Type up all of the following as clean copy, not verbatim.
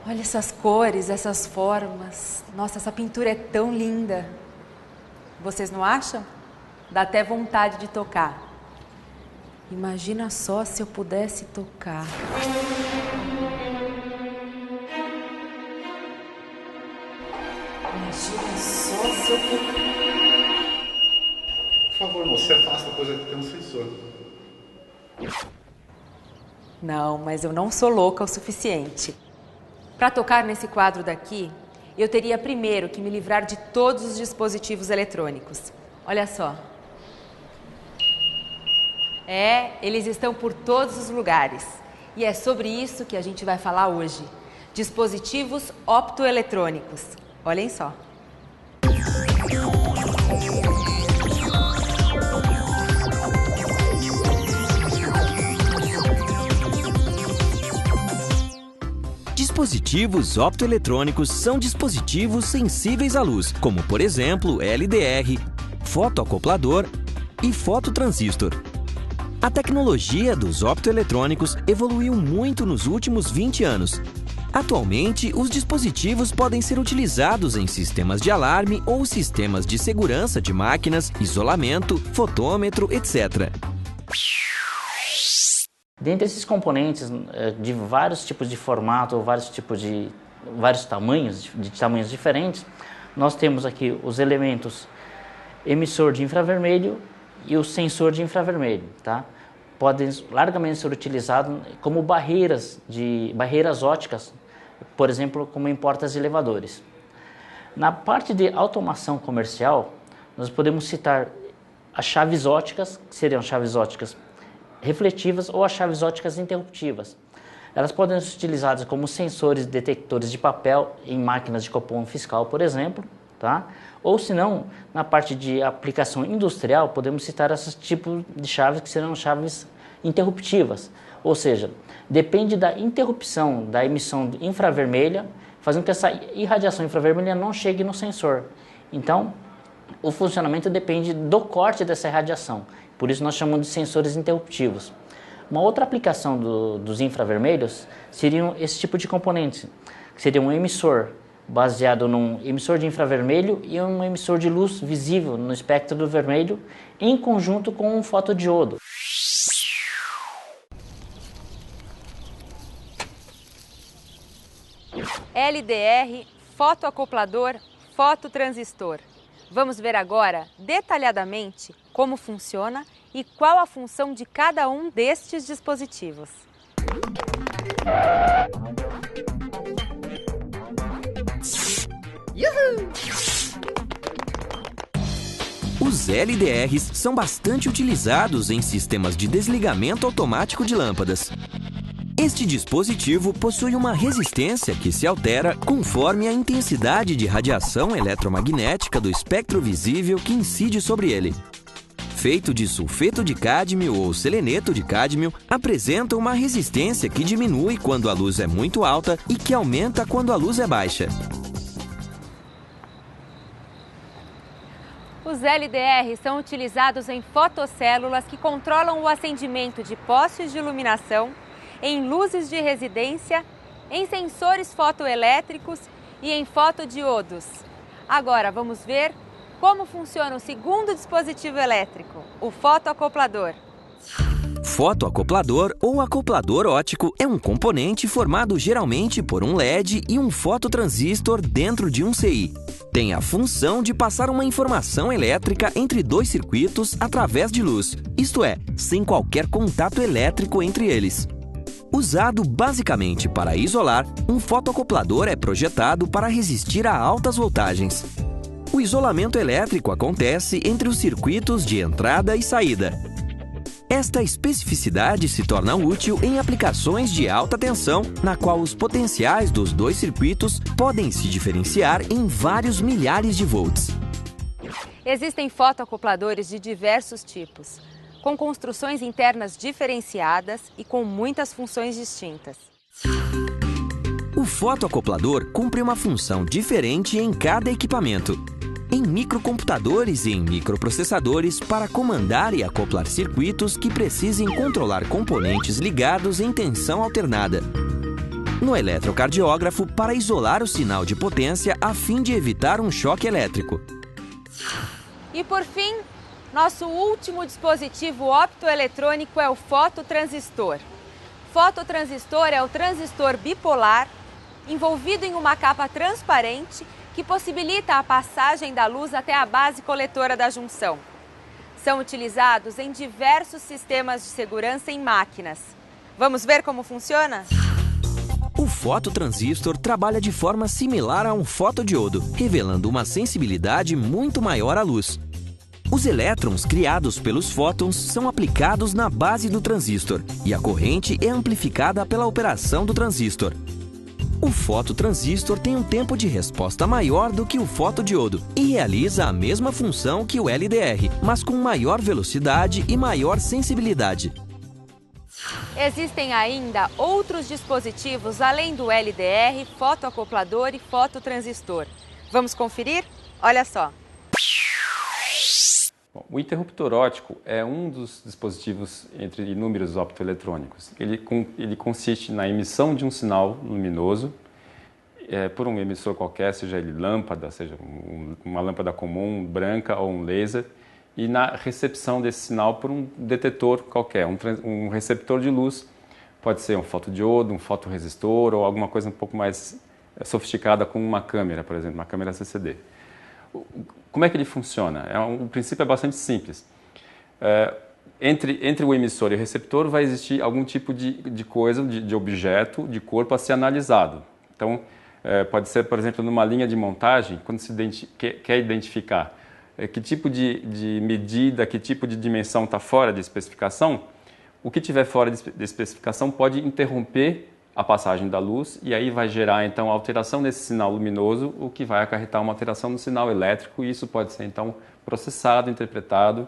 Olha essas cores, essas formas. Nossa, essa pintura é tão linda. Vocês não acham? Dá até vontade de tocar. Imagina só se eu pudesse tocar. Imagina só se eu pudesse... Por favor, moça, afasta a coisa que tem um sensor. Não, mas eu não sou louca o suficiente. Para tocar nesse quadro daqui, eu teria primeiro que me livrar de todos os dispositivos eletrônicos. Olha só. Eles estão por todos os lugares. E é sobre isso que a gente vai falar hoje. Dispositivos optoeletrônicos. Olhem só. Dispositivos optoeletrônicos são dispositivos sensíveis à luz, como por exemplo LDR, fotoacoplador e fototransistor. A tecnologia dos optoeletrônicos evoluiu muito nos últimos 20 anos. Atualmente, os dispositivos podem ser utilizados em sistemas de alarme ou sistemas de segurança de máquinas, isolamento, fotômetro, etc. Dentre esses componentes de vários tipos de formato, vários tamanhos, de tamanhos diferentes, nós temos aqui os elementos emissor de infravermelho e o sensor de infravermelho, tá? Podem largamente ser utilizados como barreiras óticas, por exemplo, como em portas de elevadores. Na parte de automação comercial, nós podemos citar as chaves óticas, que seriam chaves óticas refletivas ou as chaves óticas interruptivas. Elas podem ser utilizadas como sensores detectores de papel em máquinas de cupom fiscal, por exemplo, tá? Ou se não, na parte de aplicação industrial, podemos citar esses tipos de chaves que serão chaves interruptivas, ou seja, depende da interrupção da emissão infravermelha, fazendo que essa irradiação infravermelha não chegue no sensor. Então, o funcionamento depende do corte dessa irradiação. Por isso nós chamamos de sensores interruptivos. Uma outra aplicação dos infravermelhos seriam esse tipo de componentes, que seria um emissor baseado num emissor de infravermelho e um emissor de luz visível no espectro do vermelho, em conjunto com um fotodiodo. LDR, fotoacoplador, fototransistor. Vamos ver agora, detalhadamente, como funciona e qual a função de cada um destes dispositivos. Os LDRs são bastante utilizados em sistemas de desligamento automático de lâmpadas. Este dispositivo possui uma resistência que se altera conforme a intensidade de radiação eletromagnética do espectro visível que incide sobre ele. Feito de sulfeto de cádmio ou seleneto de cádmio, apresenta uma resistência que diminui quando a luz é muito alta e que aumenta quando a luz é baixa. Os LDR são utilizados em fotocélulas que controlam o acendimento de postes de iluminação, em luzes de residência, em sensores fotoelétricos e em fotodiodos. Agora vamos ver como funciona o segundo dispositivo elétrico, o fotoacoplador. Fotoacoplador ou acoplador óptico é um componente formado geralmente por um LED e um fototransistor dentro de um CI. Tem a função de passar uma informação elétrica entre dois circuitos através de luz, isto é, sem qualquer contato elétrico entre eles. Usado basicamente para isolar, um fotoacoplador é projetado para resistir a altas voltagens. O isolamento elétrico acontece entre os circuitos de entrada e saída. Esta especificidade se torna útil em aplicações de alta tensão, na qual os potenciais dos dois circuitos podem se diferenciar em vários milhares de volts. Existem fotoacopladores de diversos tipos, com construções internas diferenciadas e com muitas funções distintas. O fotoacoplador cumpre uma função diferente em cada equipamento. Em microcomputadores e em microprocessadores para comandar e acoplar circuitos que precisem controlar componentes ligados em tensão alternada. No eletrocardiógrafo para isolar o sinal de potência a fim de evitar um choque elétrico. E por fim, nosso último dispositivo optoeletrônico é o fototransistor. Fototransistor é o transistor bipolar envolvido em uma capa transparente que possibilita a passagem da luz até a base coletora da junção. São utilizados em diversos sistemas de segurança em máquinas. Vamos ver como funciona? O fototransistor trabalha de forma similar a um fotodiodo, revelando uma sensibilidade muito maior à luz. Os elétrons criados pelos fótons são aplicados na base do transistor e a corrente é amplificada pela operação do transistor. O fototransistor tem um tempo de resposta maior do que o fotodiodo e realiza a mesma função que o LDR, mas com maior velocidade e maior sensibilidade. Existem ainda outros dispositivos além do LDR, fotoacoplador e fototransistor. Vamos conferir? Olha só. Bom, o interruptor óptico é um dos dispositivos entre inúmeros optoeletrônicos. Ele consiste na emissão de um sinal luminoso por um emissor qualquer, seja ele lâmpada, seja uma lâmpada comum, branca ou um laser, e na recepção desse sinal por um detetor qualquer, um receptor de luz. Pode ser um fotodiodo, um fotoresistor ou alguma coisa um pouco mais sofisticada como uma câmera, por exemplo, uma câmera CCD. Como é que ele funciona? O princípio é bastante simples. Entre o emissor e o receptor vai existir algum tipo de coisa, de objeto, de corpo a ser analisado. Então, pode ser, por exemplo, numa linha de montagem, quando se quer identificar que tipo de medida, que tipo de dimensão está fora de especificação, o que estiver fora de especificação pode interromper a passagem da luz e aí vai gerar então a alteração desse sinal luminoso, o que vai acarretar uma alteração no sinal elétrico, e isso pode ser então processado, interpretado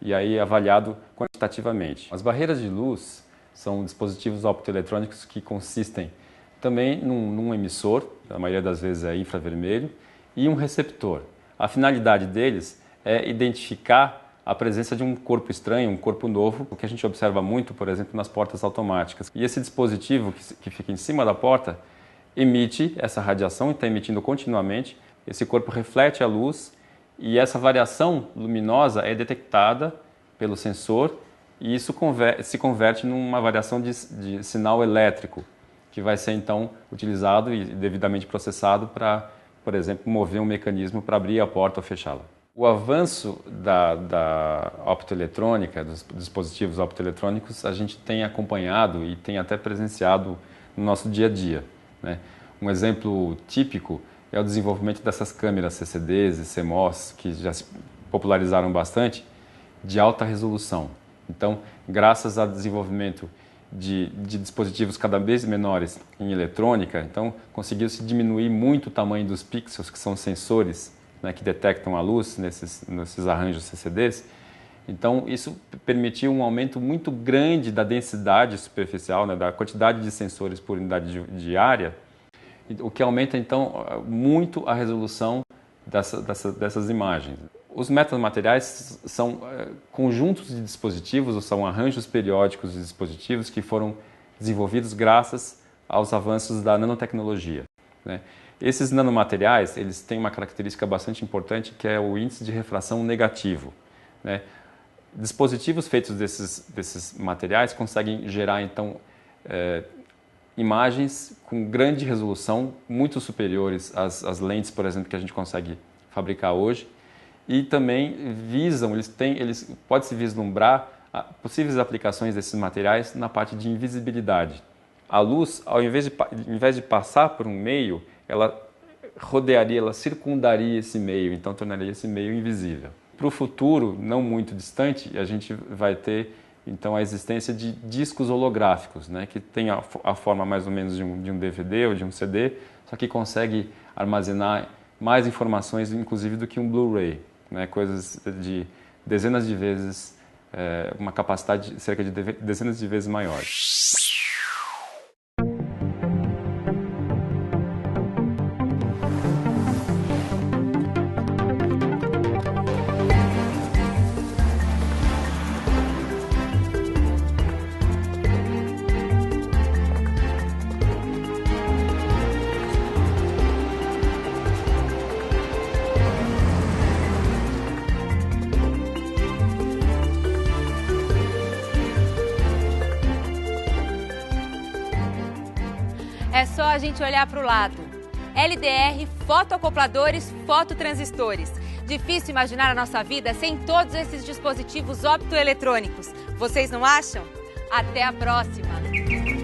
e aí avaliado quantitativamente. As barreiras de luz são dispositivos optoeletrônicos que consistem também num emissor, na maioria das vezes é infravermelho, e um receptor. A finalidade deles é identificar a presença de um corpo estranho, um corpo novo, o que a gente observa muito, por exemplo, nas portas automáticas. E esse dispositivo que fica em cima da porta emite essa radiação e está emitindo continuamente. Esse corpo reflete a luz e essa variação luminosa é detectada pelo sensor e isso se converte numa variação de sinal elétrico, que vai ser então utilizado e devidamente processado para, por exemplo, mover um mecanismo para abrir a porta ou fechá-la. O avanço da optoeletrônica, dos dispositivos optoeletrônicos, a gente tem acompanhado e tem até presenciado no nosso dia a dia, né? Um exemplo típico é o desenvolvimento dessas câmeras CCDs e CMOS, que já se popularizaram bastante, de alta resolução. Então, graças ao desenvolvimento de dispositivos cada vez menores em eletrônica, então conseguiu-se diminuir muito o tamanho dos pixels, que são sensores, né, que detectam a luz nesses arranjos CCDs. Então, isso permitiu um aumento muito grande da densidade superficial, né, da quantidade de sensores por unidade de área, o que aumenta, então, muito a resolução dessas imagens. Os metamateriais são conjuntos de dispositivos, ou são arranjos periódicos de dispositivos que foram desenvolvidos graças aos avanços da nanotecnologia, né? Esses nanomateriais, eles têm uma característica bastante importante, que é o índice de refração negativo, né? Dispositivos feitos desses materiais conseguem gerar, então, imagens com grande resolução, muito superiores às lentes, por exemplo, que a gente consegue fabricar hoje, e também pode-se vislumbrar possíveis aplicações desses materiais na parte de invisibilidade. A luz, ao invés de passar por um meio, ela rodearia, ela circundaria esse meio, então tornaria esse meio invisível. Para o futuro, não muito distante, a gente vai ter Então, a existência de discos holográficos, né, que tem a forma mais ou menos de um DVD ou de um CD, só que consegue armazenar mais informações, inclusive, do que um Blu-ray, né, coisas de dezenas de vezes, uma capacidade cerca de dezenas de vezes maior. É só a gente olhar para o lado. LDR, fotoacopladores, fototransistores. Difícil imaginar a nossa vida sem todos esses dispositivos optoeletrônicos. Vocês não acham? Até a próxima!